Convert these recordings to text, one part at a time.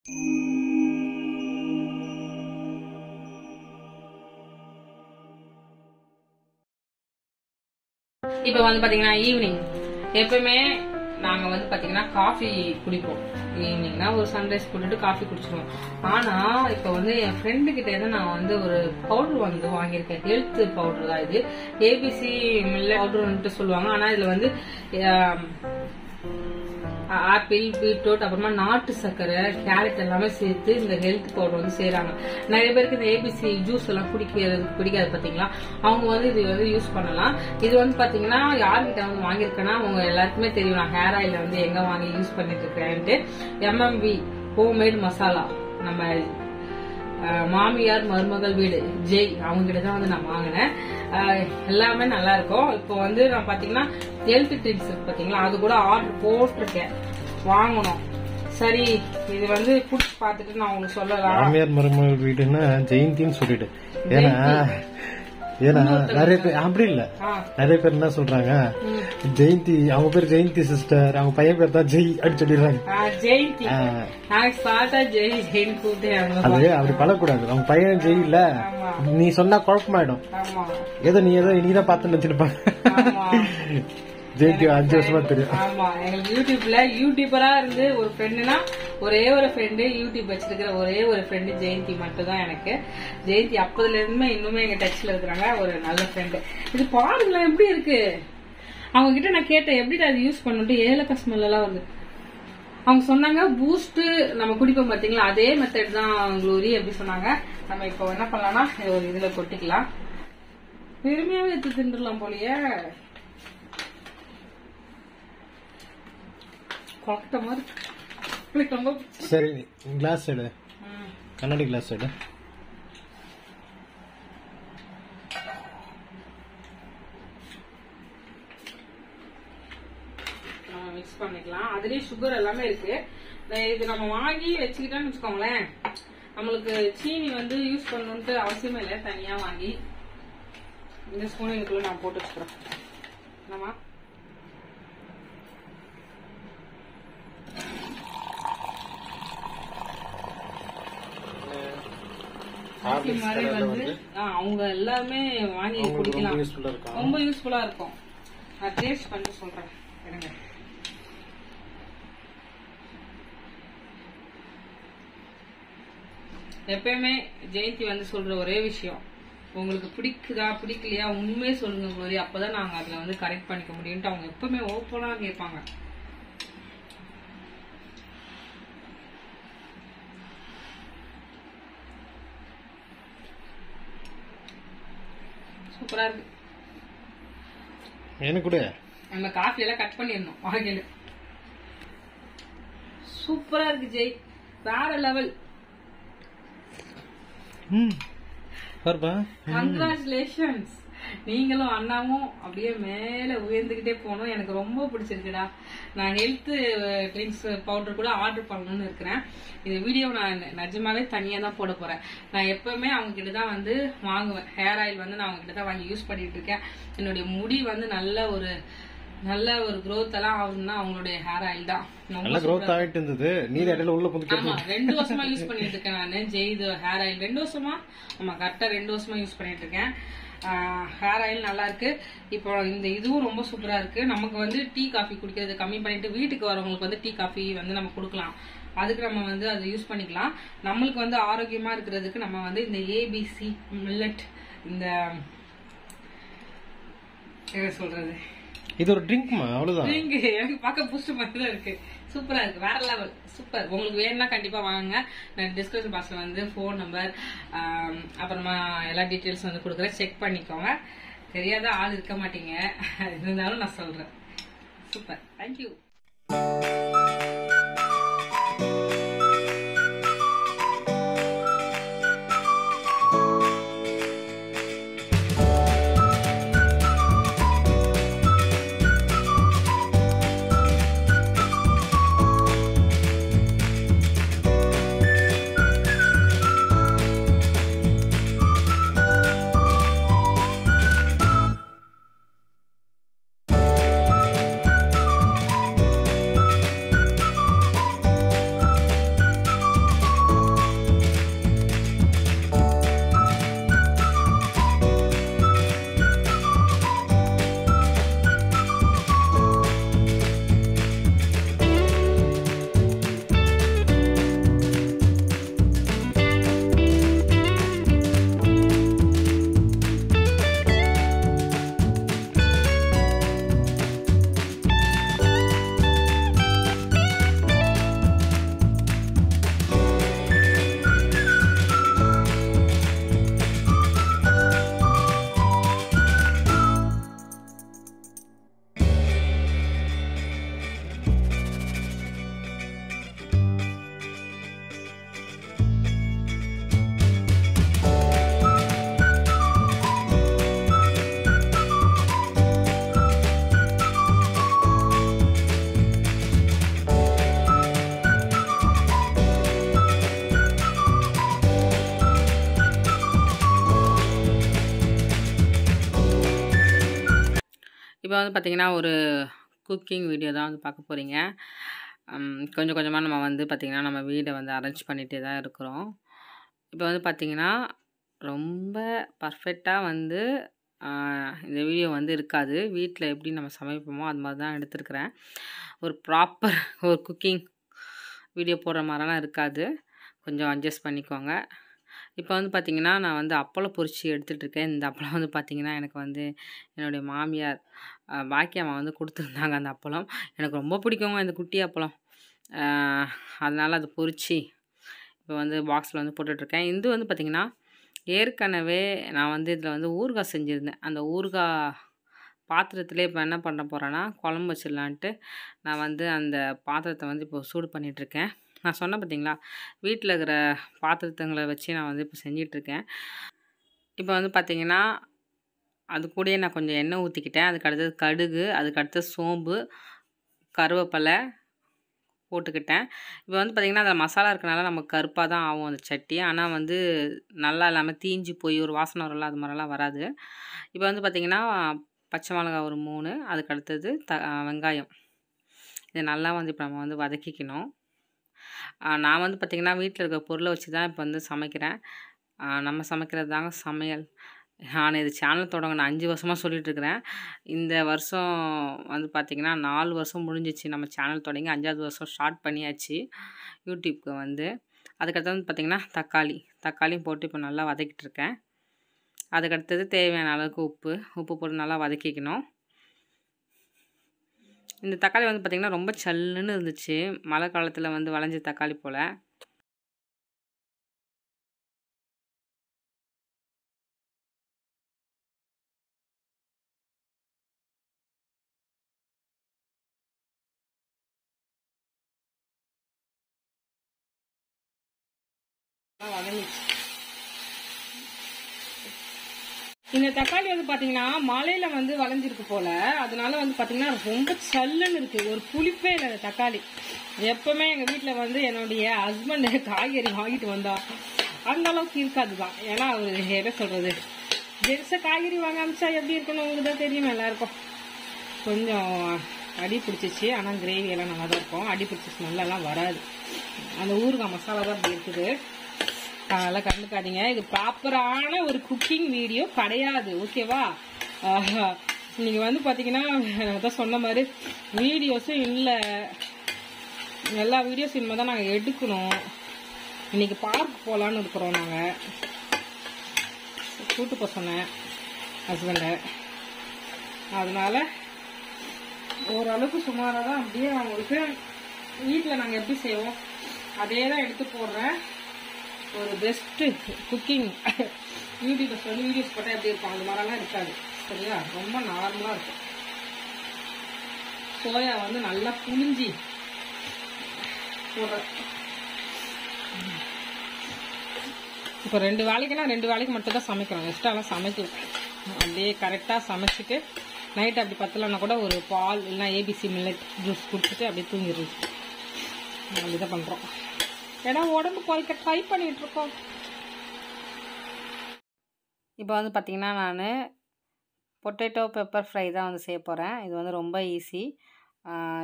இப்ப வந்து பாத்தீங்கன்னா ஈவினிங் எப்பவுமே நாங்க வந்து பாத்தீங்கன்னா காஃபி குடிப்போம். ஈவினிங்னா ஒரு சன்ரைஸ் போட்டுட்டு காஃபி குடிச்சிருவோம். ஆனா இப்ப வந்து என் ஃப்ரெண்டு கிட்ட இருந்து நான் வந்து ஒரு பவுடர் வந்து வாங்கியிருக்கேன். ஹெல்த் பவுடர் தான் இது. ஏபிசி மில்லட் பவுடர்ன்ட்டு சொல்லுவாங்க. ஆனா இதுல வந்து ஆப்பிள், பீட்ரூட், அப்புறமா நாட்டு சர்க்கரை, கேரட் எல்லாமே சேர்த்து இந்த ஹெல்த் பவுடர் வந்து செய்யறாங்க. நிறைய பேருக்கு இந்த ஏபிசி ஜூஸ் எல்லாம் பிடிக்காது பாத்தீங்களா, அவங்க வந்து இது வந்து யூஸ் பண்ணலாம். இது வந்து பாத்தீங்கன்னா யார்கிட்ட வந்து வாங்கியிருக்கேன்னா உங்க எல்லாருக்குமே தெரியும். நான் ஹேர் ஆயில் வந்து எங்க வாங்கி யூஸ் பண்ணிட்டு இருக்கேன்ட்டு MMV ஹோம்மேட் மசாலா, நம்ம மாமியார் மருமகள் வீடு ஜெய் அவங்க கிட்டதான் வந்து நான் வாங்கினேன். எல்லாமே நல்லா இருக்கும். இப்போ வந்து நான் பாத்தீங்கன்னா ஹெல்த் ட்ரிங்க்ஸ் பாத்தீங்களா, அது கூட ஆர்டர் போட்டிருக்கேன், வாங்கணும். சரி, இது வந்து குடிச்சு பாத்துட்டு நான் உங்களுக்கு சொல்லலாம். மாமியார் மருமகள் வீடுன்னா ஜெயந்தின்னு சொல்லிட்டு, ஏன்னா நிறைய பேர் அப்படி இல்ல, நிறைய பேர் என்ன சொல்றாங்க, ஜெயந்தி அவங்க பேர் ஜெயந்தி சிஸ்டர், அவங்க பையன் பேர் தான் ஜெய் அப்படின்னு சொல்லிடுறாங்க. அது அப்படி பழக்கூடாது. அவங்க பையன் ஜெய் இல்ல, நீ சொன்னா குழப்பமாயிடும். ஏதோ நீதான் பார்த்து நினைச்சிருப்பாங்க. ஜெயந்தி 5 வருஷமா தெரியும். ஆமா, எங்களுக்கு யூடியூப்ல யூடியூபரா இருந்து ஒரு ஃப்ரெண்டுனா ஒரே ஒரு ஃப்ரெண்டு, யூடியூப் வச்சிருக்கிற ஒரே ஒரு ஃப்ரெண்டு ஜெயந்தி மட்டும் தான் எனக்கு. ஜெயந்தி அப்பதுல இருந்துமே இன்னுமே எங்க டச்ல இருக்கிறாங்க, ஒரு நல்ல ஃப்ரெண்டு. இது பாருங்களேன் எப்படி இருக்கு. அவங்க கிட்ட நான் கேட்டேன் எப்படி அது யூஸ் பண்ணிட்டு, ஏலக்காய் ஸ்மெல் எல்லாம் வருது. அவங்க சொன்னாங்க பூஸ்ட் நம்ம குடிப்போம் பாத்தீங்களா, அதே மெத்தட் தான் க்ளோரி எப்படி சொன்னாங்க. நம்ம இப்போ என்ன பண்ணலாம்னா ஒரு இதுல கொட்டிக்கலாம். பெருமையாவே எடுத்து தின்றுலாம் போலயே. சரி, கிளாஸ் எடு, கண்ணாடி கிளாஸ் எடு. மிக்ஸ் பண்ணிக்கலாம். அதுலயே சுகர் எல்லாமே இருக்கு. இது நம்ம வாங்கி வச்சுக்கிட்டோம்னு வச்சுக்கோங்களேன், நம்மளுக்கு சீனி வந்து யூஸ் பண்ணணும்ட்டு அவசியமே இல்லை. தனியா வாங்கி இந்த ஸ்பூன் இதுக்குள்ள நான் போட்டு வச்சுக்கிறேன். என்னமா அவங்க எல்லாமே வாங்கி குடிக்கலாம், ரொம்ப யூஸ்ஃபுல்லா இருக்கும். நான் டேஸ்ட் பண்ணி சொல்றேன். எப்பயுமே ஜெயந்தி வந்து சொல்ற ஒரே விஷயம், உங்களுக்கு பிடிக்குதா பிடிக்கலையா உண்மையே சொல்லுங்க க்ளோரி, அப்பதான் நாங்க அதுல வந்து கரெக்ட் பண்ணிக்க முடியும்ட்டு அவங்க எப்பவுமே ஓப்பனா கேட்பாங்க. சூப்பரா இருக்கு. எனக்கு கூட நம்ம காஃபி எல்லாம் கட் பண்ணிடணும் வாங்கில. சூப்பரா இருக்கு ஜெய், வேற லெவல். கங்க்ராச்சுலேஷன்ஸ். நீங்களும் அண்ணாவும் அப்படியே மேல உயர்ந்துகிட்டே போனோம். எனக்கு ரொம்ப பிடிச்சிருக்குடா. நான் ஹெல்த் ட்ரிங்க்ஸ் பவுடர் கூட ஆர்டர் பண்ணணும்னு இருக்கிறேன். இந்த வீடியோ நான் நிஜமாவே தனியா தான் போட போறேன். நான் எப்பவுமே அவங்க கிட்டதான் வந்து வாங்குவேன். ஹேர் ஆயில் வந்து நான் அவங்க கிட்டதான் வாங்கி யூஸ் பண்ணிட்டு இருக்கேன். என்னுடைய முடி வந்து நல்ல ஒரு growth எல்லாம் ஆகுதுன்னா அவங்களுடைய ஹேர் ஆயில் தான். நல்ல growth ஆயிட்டு இருந்தது. நீ இடையில உள்ள புதுக்க. ஆமா, 2 வருஷமா யூஸ் பண்ணிட்டு இருக்கேன் நான் ஜெய்த் ஹேர் ஆயில். 2 வருஷமா, ஆமா கரெக்டா 2 வருஷமா யூஸ் பண்ணிட்டு இருக்கேன். ஹேர் ஆயில் நல்லா இருக்கு. இப்போ இந்த இதுவும் ரொம்ப சூப்பரா இருக்கு. நமக்கு வந்து டீ காஃபி குடிக்கிறது கம்மி பண்ணிட்டு வீட்டுக்கு வரவங்களுக்கு வந்து டீ காஃபி வந்து நம்ம கொடுக்கலாம். அதுக்கு நம்ம வந்து அதை யூஸ் பண்ணிக்கலாம். நம்மளுக்கு வந்து ஆரோக்கியமா இருக்கிறதுக்கு நம்ம வந்து இந்த ஏபிசி மில்லட், இந்த என்ன சொல்றது, இது ஒரு ட்ரிங்க்மா, அவ்வளவுதான். ட்ரிங்க் எனக்கு பார்க்க பூஸ்ட் மாதிரி தான் இருக்கு. சூப்பரா இருக்கு, வேற லெவல், சூப்பர். உங்களுக்கு வேணும்னா கண்டிப்பா வாங்க. நான் டிஸ்கிரிப்ஷன் பாக்ஸ்ல வந்து ஃபோன் நம்பர் அப்புறமா எல்லா டீட்டெயில்ஸ் வந்து கொடுக்குறேன், செக் பண்ணிக்கோங்க. தெரியாத ஆள் இருக்க மாட்டீங்க, இருந்தாலும் நான் சொல்றேன். Super, thank you. இப்போ வந்து பார்த்திங்கன்னா ஒரு குக்கிங் வீடியோ தான் வந்து பார்க்க போகிறீங்க. கொஞ்சம் கொஞ்சமாக நம்ம வந்து பார்த்திங்கன்னா நம்ம வீடை வந்து அரேஞ்ச் பண்ணிகிட்டே தான் இருக்கிறோம். இப்போ வந்து பார்த்திங்கன்னா ரொம்ப பர்ஃபெக்டாக வந்து இந்த வீடியோ வந்து இருக்காது. வீட்டில் எப்படி நம்ம சமைப்போமோ அது மாதிரி தான் எடுத்துருக்கிறேன். ஒரு ப்ராப்பர் ஒரு குக்கிங் வீடியோ போடுற மாதிரிலாம் இருக்காது. கொஞ்சம் அட்ஜஸ்ட் பண்ணிக்கோங்க. இப்போ வந்து பார்த்திங்கன்னா நான் வந்து அப்பளம் பொரிச்சு எடுத்துகிட்ருக்கேன். இந்த அப்பளம் வந்து பார்த்திங்கன்னா எனக்கு வந்து என்னுடைய மாமியார் பாக்கியம்மா வந்து கொடுத்துருந்தாங்க. அந்த அப்பளம் எனக்கு ரொம்ப பிடிக்குங்க, இந்த குட்டி அப்பளம். அதனால் அது பொரிச்சு இப்போ வந்து பாக்ஸில் வந்து போட்டுட்ருக்கேன். இது வந்து பார்த்திங்கன்னா ஏற்கனவே நான் வந்து இதில் வந்து ஊறுகாய் செஞ்சுருந்தேன். அந்த ஊறுகாய் பாத்திரத்திலே இப்போ என்ன பண்ண போகிறேன்னா குழம்பு வச்சிடலான்ட்டு நான் வந்து அந்த பாத்திரத்தை வந்து இப்போ சூடு பண்ணிகிட்ருக்கேன். நான் சொன்னேன் பார்த்தீங்களா, வீட்டில் இருக்கிற பாத்திரத்துங்களை வச்சு நான் வந்து இப்போ செஞ்சிட்ருக்கேன். இப்போ வந்து பார்த்திங்கன்னா அது கூடயே நான் கொஞ்சம் எண்ணெய் ஊற்றிக்கிட்டேன். அதுக்கு அடுத்தது கடுகு, அதுக்கு அடுத்தது சோம்பு, கருவேப்பிலை போட்டுக்கிட்டேன். இப்போ வந்து பார்த்திங்கன்னா அதில் மசாலா இருக்கனால நமக்கு கருப்பாக தான் ஆகும் அந்த சட்டி. ஆனால் வந்து நல்லா இல்லாமல் தீஞ்சு போய் ஒரு வாசனை வரல, அது மாதிரிலாம் வராது. இப்போ வந்து பார்த்திங்கன்னா பச்சை மிளகா ஒரு 3, அதுக்கு அடுத்தது வெங்காயம். இதை நல்லா வந்து இப்போ நம்ம வந்து வதக்கிக்கணும். நான் வந்து பார்த்திங்கன்னா வீட்டில் இருக்க பொருளை வச்சு தான் இப்போ வந்து சமைக்கிறேன். நம்ம சமைக்கிறது தாங்க சமையல். நான் இது சேனல் தொடங்கின 5 வருஷமாக சொல்லிகிட்ருக்கிறேன். இந்த வருஷம் வந்து பார்த்திங்கன்னா 4 வருஷம் முடிஞ்சிச்சு நம்ம சேனல் தொடங்கி. 5வது வருஷம் ஸ்டார்ட் பண்ணியாச்சு யூடியூப்க்கு வந்து. அதுக்கடுத்து வந்து பார்த்திங்கன்னா தக்காளியும் போட்டு இப்போ நல்லா வதக்கிட்டுருக்கேன். அதுக்கடுத்தது தேவையான அளவுக்கு உப்பு போட்டு நல்லா வதக்கிக்கணும். இந்த தக்காளி வந்து பார்த்திங்கன்னா ரொம்ப சல்லுன்னு இருந்துச்சு. மழை காலத்தில் வந்து விளைஞ்ச தக்காளி போல். இந்த தக்காளி வந்து பாத்தீங்கன்னா மழையில வந்து வளைஞ்சிருக்கு போல, அதனால வந்து பாத்தீங்கன்னா ரொம்ப சல்லுன்னு இருக்கு. ஒரு புளிப்பே இல்லை அந்த தக்காளி. எப்பவுமே எங்க வீட்டுல வந்து என்னுடைய ஹஸ்பண்ட் காய்கறி வாங்கிட்டு வந்தா அந்த அளவுக்கு இருக்காதுதான். ஏன்னா அவரு என்ன சொல்றது, ஜெர்ஸ காய்கறி வாங்க அமிச்சா எப்படி இருக்கணும் உங்களுக்கு தான் தெரியும் எல்லாருக்கும். கொஞ்சம் அடி பிடிச்சிச்சு. ஆனால் கிரேவி எல்லாம் நல்லா தான் இருக்கும். அடி பிடிச்சிச்சு நல்லாலாம் வராது. அந்த ஊறுகாய் மசாலா தான் அப்படி இருக்குது. அதெல்லாம் கண்டுக்காதீங்க. இது ப்ராப்பரான ஒரு குக்கிங் வீடியோ கிடையாது, ஓகேவா? நீங்கள் வந்து பார்த்தீங்கன்னா தான் சொன்ன மாதிரி வீடியோஸும் இல்லை, எல்லா வீடியோஸும் இனிமேல் தான் நாங்கள் எடுக்கணும். இன்னைக்கு பார்க் போகலான்னு இருக்கிறோம். நாங்கள் கூட்டு போக சொன்னேன் ஹஸ்பண்டை. அதனால ஓரளவுக்கு சுமாராக தான் அப்படியே அவங்களுக்கு வீட்டில் நாங்கள் எப்படி செய்வோம் அதே தான் எடுத்து போடுறேன். ஒரு பெஸ்ட்டு குக்கிங் யூடியூப்ல சொல்லி வீடியோஸ் போட்டால் எப்படி இருக்கும் அது மாதிரிலாம் இருக்காது, சரியா? ரொம்ப நார்மலாக இருக்கும். சோயா வந்து நல்லா புளிஞ்சி போடுறேன். இப்போ 2 வேளைக்கு மட்டும் தான் சமைக்கிறோம். எக்ஸ்ட்ராலாம் சமைக்கல. அப்படியே கரெக்டாக சமைச்சிட்டு நைட் அப்படி பத்தலைன்னா கூட ஒரு பால் இல்லைன்னா ஏபிசி மில்லட் ஜூஸ் குடிச்சிட்டு அப்படியே தூங்கிடுது. அப்படிதான் பண்ணுறோம். ஏன்னா உடம்பு குறைக்க ட்ரை பண்ணிட்டு இருக்கோம். இப்போ வந்து பார்த்திங்கன்னா நான் பொட்டேட்டோ பெப்பர் ஃப்ரை தான் வந்து செய்ய போகிறேன். இது வந்து ரொம்ப ஈஸி.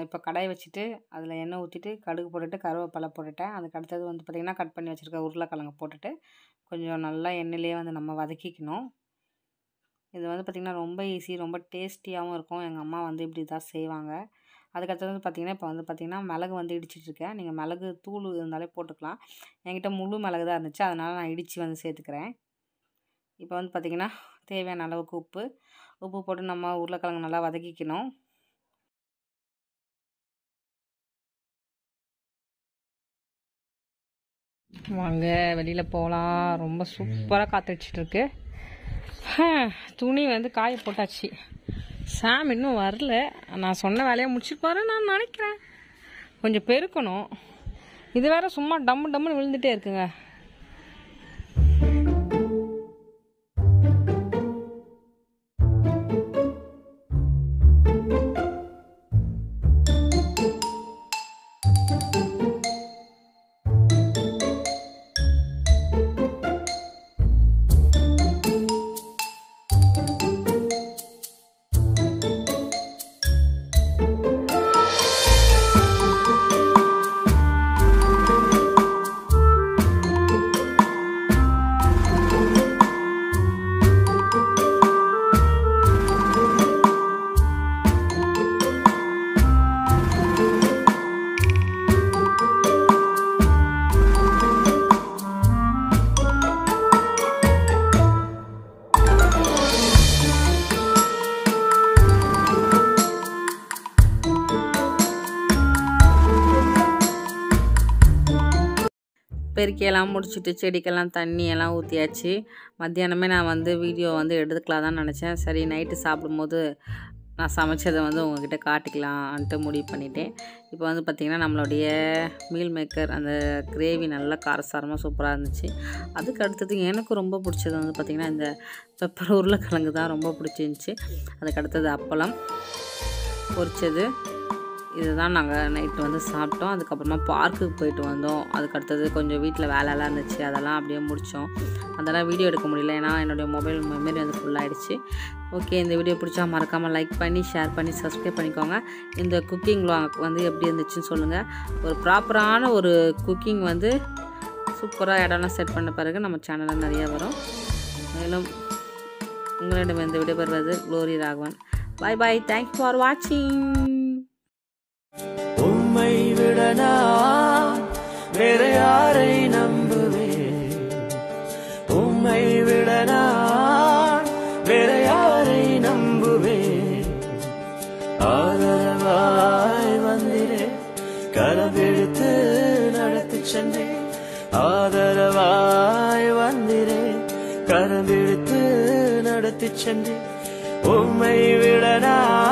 இப்போ கடாய் வச்சுட்டு அதில் எண்ணெய் ஊற்றிட்டு கடுகு போட்டுட்டு கருவேப்பிலை போட்டுட்டேன். அதுக்கு அடுத்தது வந்து பார்த்திங்கன்னா கட் பண்ணி வச்சுருக்க உருளைக்கிழங்கு போட்டுட்டு கொஞ்சம் நல்லா எண்ணெயிலே வந்து நம்ம வதக்கிக்கணும். இது வந்து பார்த்திங்கன்னா ரொம்ப ஈஸி, ரொம்ப டேஸ்டியாகவும் இருக்கும். எங்கள் அம்மா வந்து இப்படி தான் செய்வாங்க. அதுக்கடுத்தது வந்து பார்த்திங்கன்னா இப்போ வந்து பார்த்திங்கன்னா மிளகு வந்து இடிச்சிட்ருக்கேன். நீங்கள் மிளகு தூள் இருந்தாலே போட்டுக்கலாம். என்கிட்ட முழு மிளகு தான் இருந்துச்சு, அதனால் நான் இடித்து வந்து சேர்த்துக்கிறேன். இப்போ வந்து பார்த்திங்கன்னா தேவையான அளவுக்கு உப்பு போட்டு நம்ம உருளைக்கிழங்கு நல்லா வதக்கிக்கணும். வாங்க வெளியில் போகலாம். ரொம்ப சூப்பராக காத்தடிச்சிட்ருக்கு. துணி வந்து காய போட்டாச்சு. சாம் இன்னும் வரல. நான் சொன்ன வேலையை முடிச்சுப்பாரு நான் நினைக்கிறேன். கொஞ்சம் பெருக்கணும். இது வேற சும்மா டம்முன்னு விழுந்துட்டே இருக்குங்க. பெருக்கியெல்லாம் முடிச்சுட்டு செடிக்கெல்லாம் தண்ணியெல்லாம் ஊற்றியாச்சு. மத்தியானமே நான் வந்து வீடியோ வந்து எடுத்துக்கலாம் தான் நினச்சேன். சரி நைட்டு சாப்பிடும்போது நான் சமைச்சதை வந்து உங்ககிட்ட காட்டிக்கலான்ட்டு முடிவு பண்ணிட்டேன். இப்போ வந்து பார்த்திங்கன்னா நம்மளுடைய மீல் மேக்கர் அந்த கிரேவி நல்லா காரசாரமாக சூப்பராக இருந்துச்சு. அதுக்கு அடுத்தது எனக்கு ரொம்ப பிடிச்சது வந்து பார்த்திங்கன்னா இந்த பெப்பர் உருளைக்கிழங்கு தான் ரொம்ப பிடிச்சிருந்துச்சி. அதுக்கு அடுத்தது அப்பளம் பொரிச்சது. இதுதான் நாங்கள் நைட்டு வந்து சாப்பிட்டோம். அதுக்கப்புறமா பார்க்குக்கு போயிட்டு வந்தோம். அதுக்கடுத்தது கொஞ்சம் வீட்டில் வேலையெல்லாம் இருந்துச்சு, அதெல்லாம் அப்படியே முடித்தோம். அதெல்லாம் வீடியோ எடுக்க முடியல, ஏன்னா என்னுடைய மொபைல் மெமரி வந்து ஃபுல்லாகிடுச்சு. ஓகே, இந்த வீடியோ பிடிச்சா மறக்காமல் லைக் பண்ணி ஷேர் பண்ணி சப்ஸ்கிரைப் பண்ணிக்கோங்க. இந்த குக்கிங் vlog வந்து எப்படி இருந்துச்சுன்னு சொல்லுங்கள். ஒரு ப்ராப்பரான ஒரு குக்கிங் வந்து சூப்பராக இடம்லாம் செட் பண்ண பிறகு நம்ம சேனலில் நிறையா வரும். மேலும் உங்களிடம் இந்த விடைபெறுவது glory Raghavan. Bye bye, thank you for வாட்சிங். உம்மை விட நான் வேற யாரை நம்புவேன்? உம்மை விட நான் வேற யாரை நம்புவேன்? ஆதரவாய் வந்திரே, கரவெடுத்து நடத்தி சென்றேன். ஆதரவாய் வந்திரே, கரவெடுத்து நடத்தி சென்றேன். உம்மை விட நான்